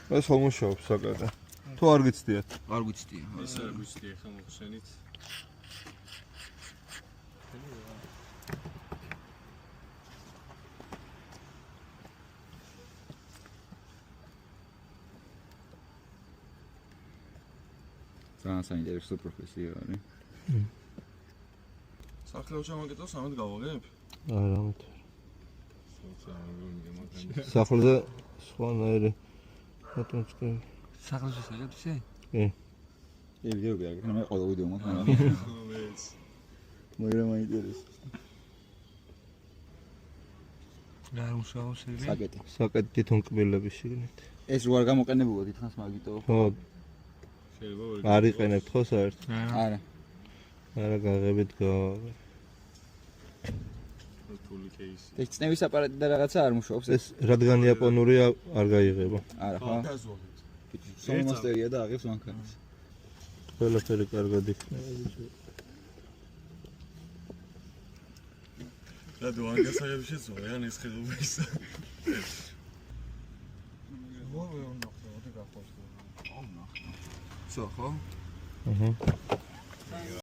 ეს ხომ მუშაობს საკადა. თუ არ გიცდიათ? არ გვიცდია. ეს არ გვიცდია ხა მოხსენით. ძალიან საინტერესო პროფესია არის. სახლეო ჩამაგეთოს ამით გავაღებ? არა, სახლზე სხვანაირი ფოტოჩკი. სახლზე შეგებს ისე? კი. ელგები აგერ, მე ყველა ვიდეო მაქვს. მეც. მაგრამ მაინტერესებს. რა მუშაობს ეგრე? საკეტი. საკეტი თვითონ კბილების შიგნით. ეს რო არ გამოყენებულა თითქოს მაგიტო. ხო, შეიძლება არ იყენებთ ხო საერთოდ? არა. არა, გაღებით გავაღებ. რთული кейსი. ეს წნევის აპარატი და რაღაცა არ მუშაობს. ეს რადგან იაპონურია, არ გაიღება. არა, ხო? გაზვაღეთ. სომასტერია და აღებს მანქანას. ყველაფერი კარგად იქნება. რა დო ანგასაღები შეცვალე ან ეს ხედობა ისა. მოვე უნახო, ოდი გახოს. ხო, ხო? აჰა.